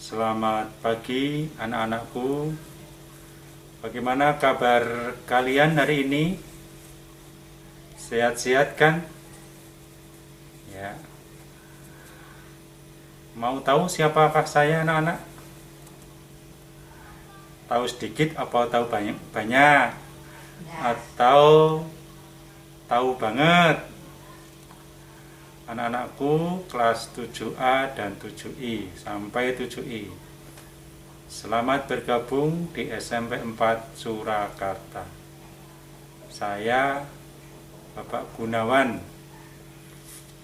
Selamat pagi anak-anakku. Bagaimana kabar kalian hari ini? Sehat-sehat kan? Ya. Mau tahu siapakah saya anak-anak? Tahu sedikit apa tahu banyak? Banyak. Atau tahu banget? Anak-anakku kelas 7A dan 7I sampai 7I. Selamat bergabung di SMP 4 Surakarta. Saya Bapak Gunawan.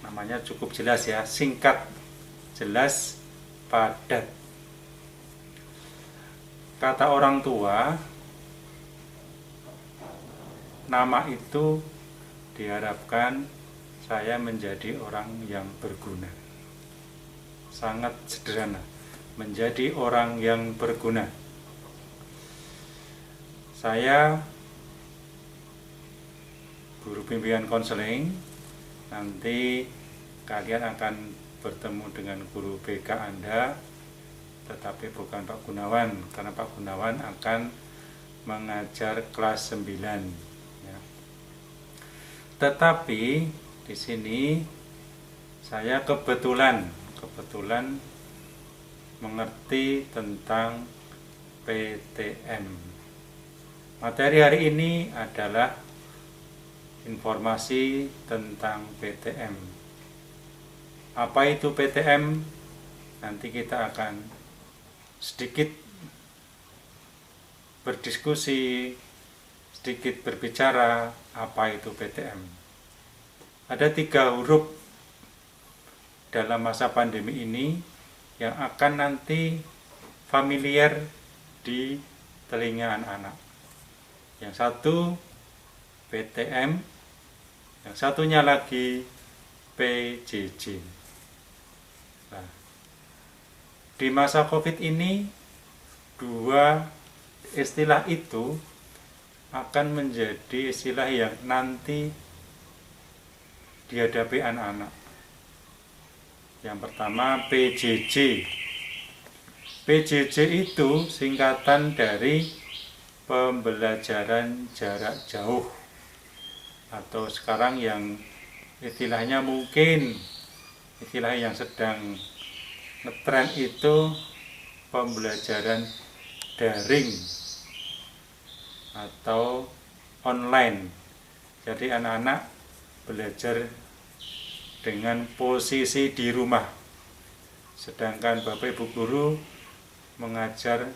Namanya cukup jelas ya, singkat, jelas, padat. Kata orang tua, nama itu diharapkan saya menjadi orang yang berguna. Sangat sederhana, menjadi orang yang berguna. Saya guru bimbingan konseling. Nanti kalian akan bertemu dengan guru BK Anda, tetapi bukan Pak Gunawan, karena Pak Gunawan akan mengajar kelas 9 ya. Tetapi di sini saya kebetulan mengerti tentang PTM. Materi hari ini adalah informasi tentang PTM. Apa itu PTM? Nanti kita akan sedikit berdiskusi, sedikit berbicara apa itu PTM. Ada 3 huruf dalam masa pandemi ini yang akan nanti familiar di telinga anak-anak. Yang satu PTM, yang satunya lagi PJJ. Nah, di masa COVID ini 2 istilah itu akan menjadi istilah yang nanti dihadapi anak-anak. Yang pertama PJJ. PJJ itu singkatan dari pembelajaran jarak jauh, atau sekarang yang istilahnya mungkin istilah yang sedang ngetren itu pembelajaran daring atau online. Jadi anak-anak belajar dengan posisi di rumah, sedangkan Bapak Ibu guru mengajar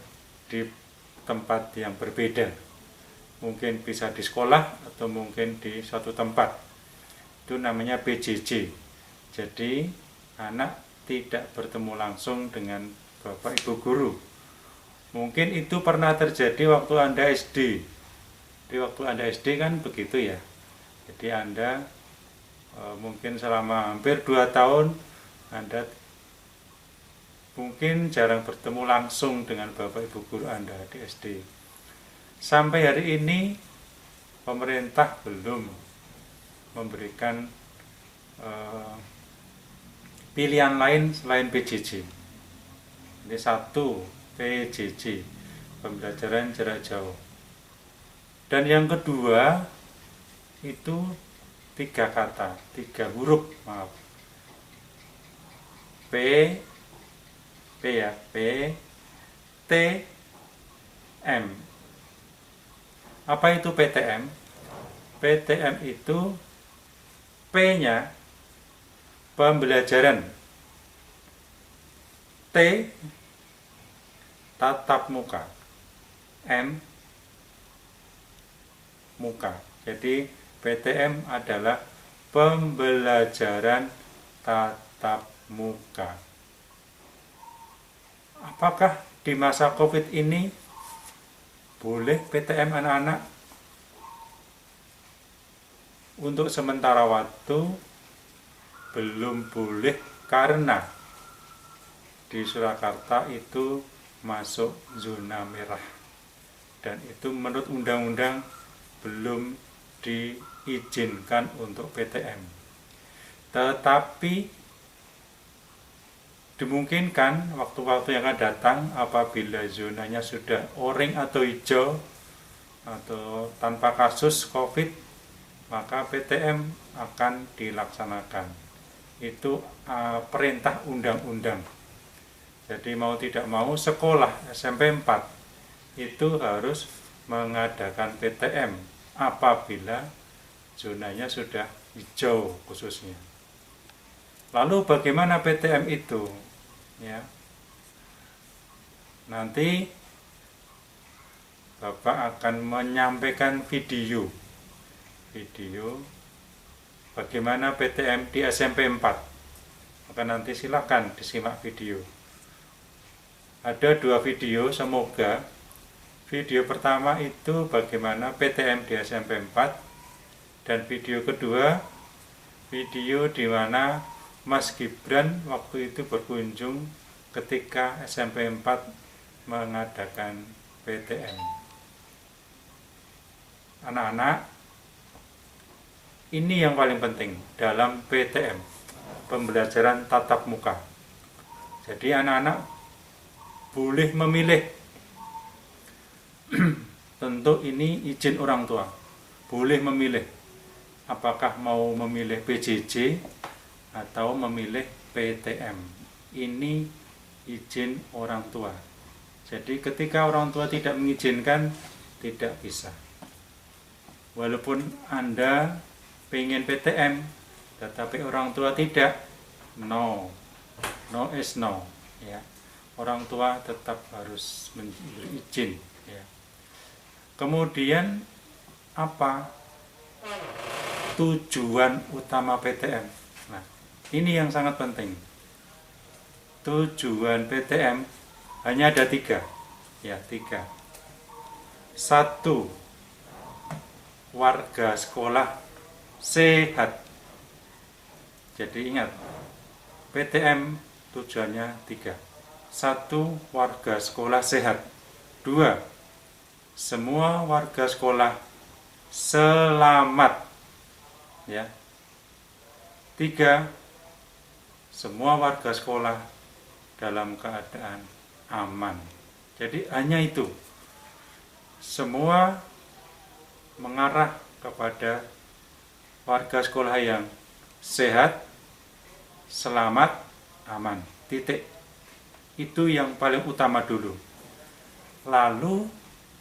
di tempat yang berbeda. Mungkin bisa di sekolah atau mungkin di suatu tempat. Itu namanya PJJ. Jadi anak tidak bertemu langsung dengan Bapak Ibu guru. Mungkin itu pernah terjadi waktu Anda SD. Di waktu Anda SD kan begitu ya. Jadi Anda mungkin selama hampir 2 tahun Anda mungkin jarang bertemu langsung dengan Bapak Ibu guru Anda di SD. Sampai hari ini pemerintah belum memberikan pilihan lain selain PJJ. Ini satu PJJ, pembelajaran jarak jauh. Dan yang kedua itu 3 kata, 3 huruf, maaf. P ya, P, T, M. Apa itu PTM? PTM itu P-nya pembelajaran, T tatap muka, M muka. Jadi PTM adalah pembelajaran tatap muka. Apakah di masa COVID ini boleh PTM anak-anak? Untuk sementara waktu belum boleh, karena di Surakarta itu masuk zona merah, dan itu menurut undang-undang belum diizinkan untuk PTM. Tetapi Dimungkinkan waktu-waktu yang akan datang apabila zonanya sudah oranye atau hijau atau tanpa kasus COVID, maka PTM akan dilaksanakan. Itu perintah undang-undang. Jadi mau tidak mau sekolah SMP 4 itu harus mengadakan PTM apabila zonanya sudah hijau khususnya. Lalu bagaimana PTM itu? Ya, nanti Bapak akan menyampaikan video bagaimana PTM di SMP 4. Maka nanti silakan disimak video. Ada 2 video, semoga video pertama itu bagaimana PTM di SMP 4, dan video kedua video di mana Mas Gibran waktu itu berkunjung ketika SMP 4 mengadakan PTM. Anak-anak, ini yang paling penting dalam PTM, pembelajaran tatap muka. Jadi anak-anak boleh memilih. Tentu ini izin orang tua. Boleh memilih apakah mau memilih PJJ atau memilih PTM. Ini izin orang tua. Jadi ketika orang tua tidak mengizinkan, tidak bisa. Walaupun Anda pengen PTM, tetapi orang tua tidak, no is no. Ya. Orang tua tetap harus memberi izin. Ya. Kemudian apa tujuan utama PTM? Nah, ini yang sangat penting. Tujuan PTM hanya ada 3. Ya, 3. 1. Warga sekolah sehat. Jadi ingat, PTM tujuannya 3. 1. Warga sekolah sehat. 2. Semua warga sekolah selamat. Ya. 3. Semua warga sekolah dalam keadaan aman. Jadi hanya itu. Semua mengarah kepada warga sekolah yang sehat, selamat, aman. Titik. Itu yang paling utama dulu. Lalu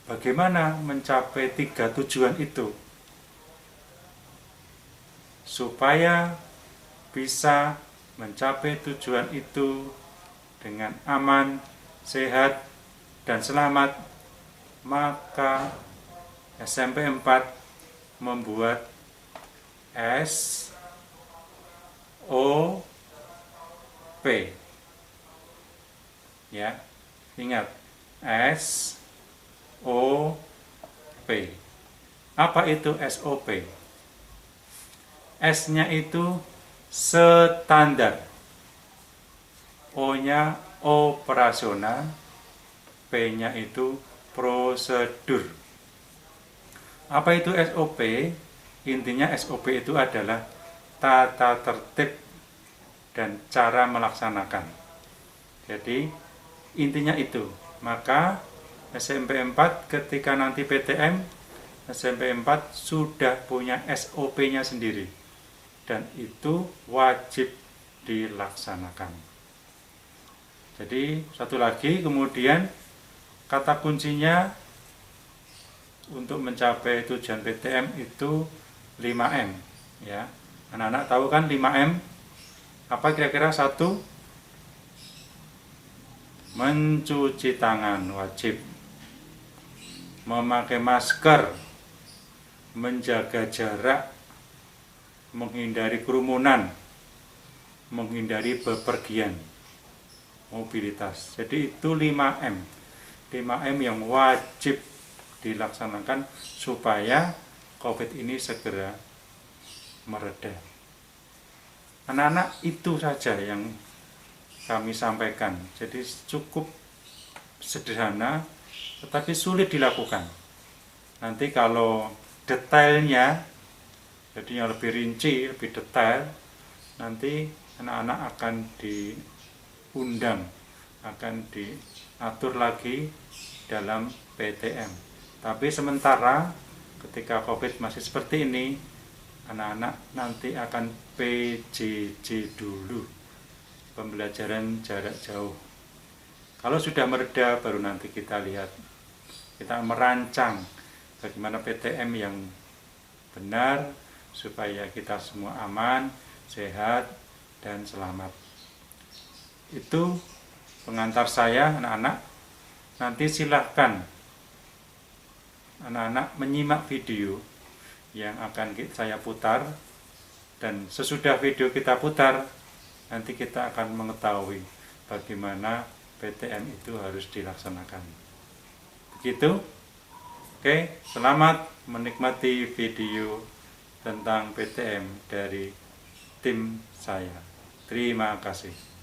bagaimana mencapai 3 tujuan itu? Supaya bisa mencapai tujuan itu dengan aman, sehat, dan selamat, maka SMP 4 membuat SOP. Ya, ingat, SOP. Apa itu SOP? S-nya itu standar, O-nya operasional, P-nya itu prosedur. Apa itu SOP? Intinya SOP itu adalah tata tertib dan cara melaksanakan. Jadi intinya itu. Maka SMP 4 ketika nanti PTM, SMP 4 sudah punya SOP-nya sendiri. Dan itu wajib dilaksanakan. Jadi satu lagi, kemudian kata kuncinya untuk mencapai tujuan PTM itu 5M. Ya, anak-anak tahu kan 5M? Apa kira-kira? 1, mencuci tangan wajib, memakai masker, menjaga jarak, menghindari kerumunan, menghindari bepergian, mobilitas. Jadi itu 5M. 5M yang wajib dilaksanakan supaya COVID ini segera mereda. Anak-anak, itu saja yang kami sampaikan. Jadi cukup sederhana tetapi sulit dilakukan. Nanti kalau detailnya, jadi yang lebih rinci, lebih detail, nanti anak-anak akan undang, akan diatur lagi dalam PTM. Tapi sementara ketika COVID masih seperti ini, anak-anak nanti akan PJJ dulu, pembelajaran jarak jauh. Kalau sudah mereda baru nanti kita lihat, kita merancang bagaimana PTM yang benar supaya kita semua aman, sehat, dan selamat. Itu pengantar saya, anak-anak. Nanti silahkan anak-anak menyimak video yang akan saya putar, dan sesudah video kita putar nanti kita akan mengetahui bagaimana PTM itu harus dilaksanakan. Begitu. Oke, selamat menikmati video tentang PTM dari tim saya. Terima kasih.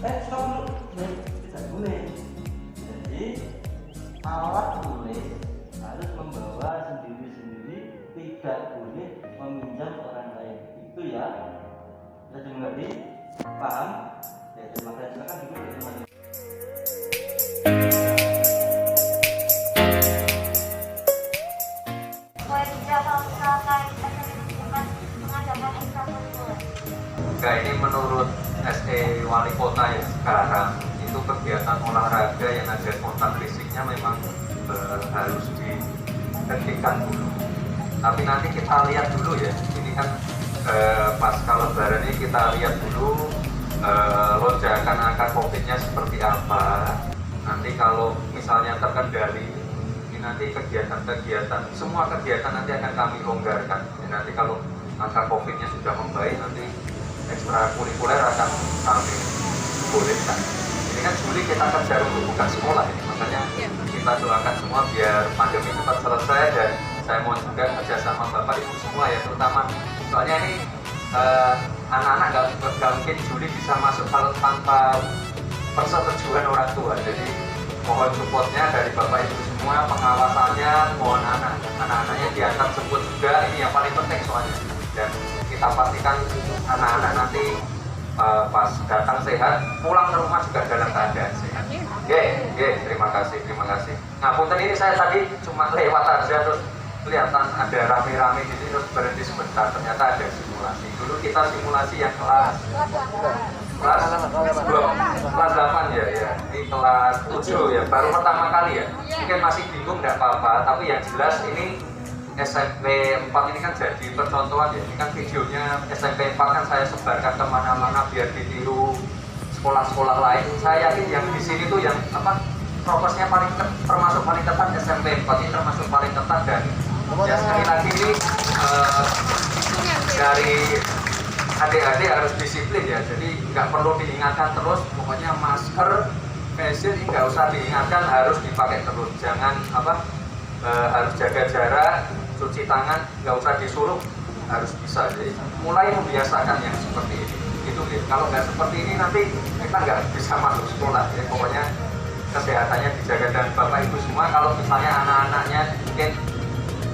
Stop dulu. Tidak boleh. Jadi alat tulis harus membawa sendiri-sendiri, tidak boleh meminjam orang lain. Itu ya. Bisa dimengerti? Paham? Ya, terima kasih. Silakan duduk di rumah. Nah, ini menurut SE Wali Kota yang sekarang itu kegiatan olahraga yang ada kontak fisiknya memang harus dihentikan dulu. Tapi nanti kita lihat dulu ya. Ini kan pasca Lebaran ini kita lihat dulu lonjakan angka COVID-nya seperti apa. Nanti kalau misalnya terkendali, ini nanti kegiatan-kegiatan, semua kegiatan nanti akan kami longgarkan. Jadi nanti kalau angka COVID-nya sudah membaik, nanti ekstrakurikuler akan kami bolehkan. Ini kan Juli kita kerja untuk buka sekolah ini, makanya kita doakan semua biar pandemi cepat selesai, dan saya mohon juga kerjasama Bapak Ibu semua ya, terutama soalnya ini anak-anak nggak mungkin Juli bisa masuk kalau tanpa persetujuan orang tua. Jadi mohon supportnya dari Bapak Ibu semua, pengawasannya mohon anak-anaknya diantar sebut juga, ini yang paling penting soalnya. Dan kita pastikan anak-anak nanti pas datang sehat, pulang ke rumah juga dalam keadaan sehat. Terima kasih. Nah, punten ini saya tadi cuma lewat aja terus kelihatan ada rame-rame di sini terus berhenti sebentar. Ternyata ada simulasi. Dulu kita simulasi yang kelas 8 ya. Ini kelas 7 ya, baru pertama kali ya. Mungkin masih bingung nggak apa-apa, tapi yang jelas ini SMP 4 ini kan jadi percontohan ya. Ini kan videonya SMP 4 kan saya sebarkan kemana-mana biar ditiru sekolah-sekolah lain. Saya yakin yang di sini tuh yang prokesnya termasuk paling ketat. SMP 4 ini termasuk paling ketat, dan ya sekali lagi ini dari adik-adik harus disiplin ya. Jadi nggak perlu diingatkan terus, pokoknya masker, face ini nggak usah diingatkan, harus dipakai terus. Jangan harus jaga jarak, cuci tangan, nggak usah disuruh, harus bisa. Jadi mulai membiasakan yang seperti ini. Itu gitu. Kalau nggak seperti ini nanti kita nggak bisa masuk sekolah. Ya, pokoknya kesehatannya dijaga. Dan Bapak Ibu semua, kalau misalnya anak-anaknya mungkin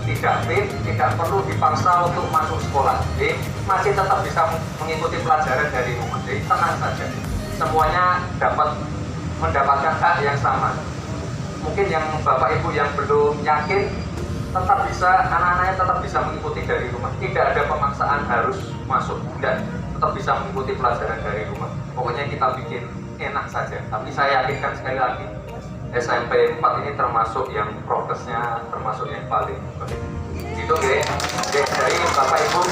tidak fit, tidak perlu dipaksa untuk masuk sekolah. Jadi masih tetap bisa mengikuti pelajaran dari rumah. Jadi tenang saja. Semuanya mendapatkan hak yang sama. Mungkin yang Bapak Ibu yang belum yakin, tetap bisa, anak-anaknya tetap bisa mengikuti dari rumah. Tidak ada pemaksaan harus masuk, tidak, tetap bisa mengikuti pelajaran dari rumah. Pokoknya kita bikin enak saja. Tapi saya yakinkan sekali lagi, SMP 4 ini termasuk yang prokesnya termasuk yang paling baik. Gitu jadi Bapak Ibu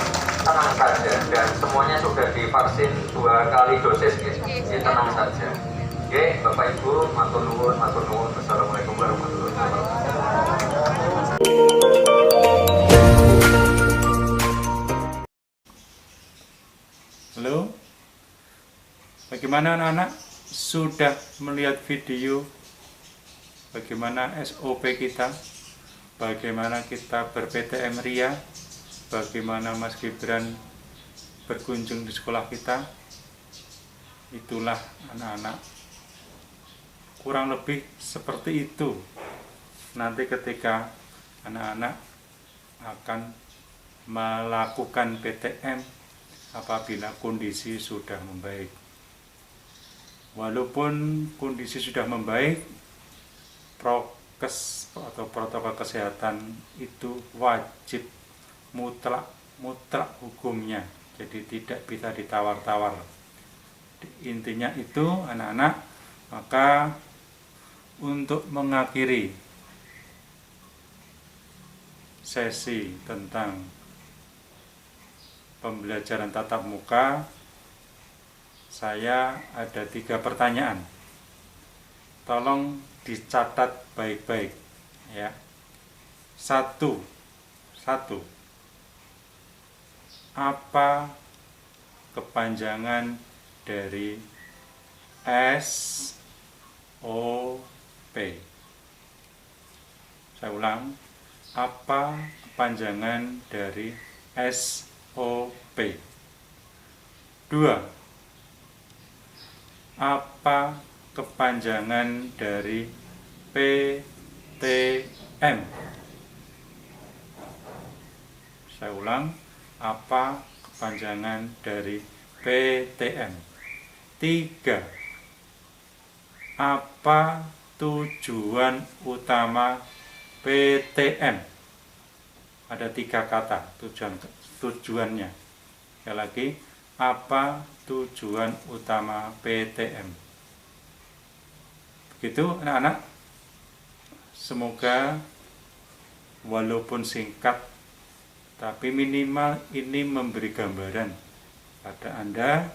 tenang saja, dan semuanya sudah divaksin 2 kali dosis jadi tenang saja. Oke, Bapak Ibu, matur nuwun. Assalamualaikum warahmatullahi wabarakatuh. Halo, bagaimana anak-anak? Sudah melihat video bagaimana SOP kita, bagaimana kita ber-PTM Ria, bagaimana Mas Gibran berkunjung di sekolah kita? Itulah anak-anak, kurang lebih seperti itu. Nanti ketika anak-anak akan melakukan PTM apabila kondisi sudah membaik. Walaupun kondisi sudah membaik, prokes atau protokol kesehatan itu wajib, mutlak hukumnya. Jadi tidak bisa ditawar-tawar. Intinya itu anak-anak. Maka untuk mengakhiri sesi tentang pembelajaran tatap muka, saya ada 3 pertanyaan. Tolong dicatat baik-baik ya. Satu. Apa kepanjangan dari SOP? Saya ulang, apa kepanjangan dari SOP? 2. apa kepanjangan dari PTM? Saya ulang, apa kepanjangan dari PTM? 3. Apa tujuan utama PTM? Ada 3 kata tujuannya. Sekali lagi, apa tujuan utama PTM? Begitu anak-anak. Semoga walaupun singkat, tapi minimal ini memberi gambaran pada Anda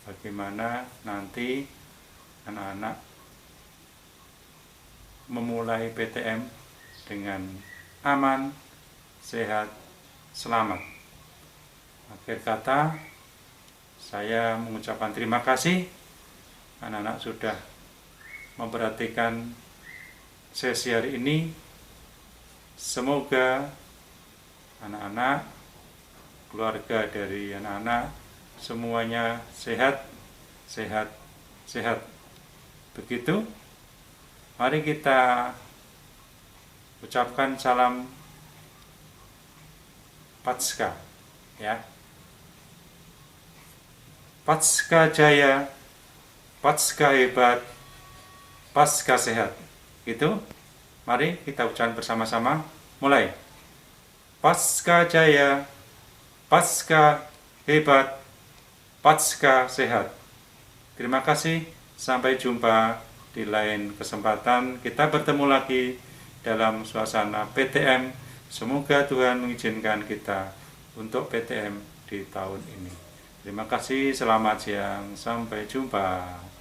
bagaimana nanti anak-anak memulai PTM dengan aman, sehat, selamat. Akhir kata, saya mengucapkan terima kasih anak-anak sudah memperhatikan sesi hari ini. Semoga anak-anak, keluarga dari anak-anak semuanya sehat, sehat, sehat. Begitu. Mari kita ucapkan salam Paskah, ya. Paskah jaya, Paskah hebat, Paskah sehat. Gitu. Mari kita ucapkan bersama-sama. Mulai. Paskah jaya, Paskah hebat, Paskah sehat. Terima kasih. Sampai jumpa di lain kesempatan. Kita bertemu lagi dalam suasana PTM. Semoga Tuhan mengizinkan kita untuk PTM di tahun ini. Terima kasih. Selamat siang. Sampai jumpa.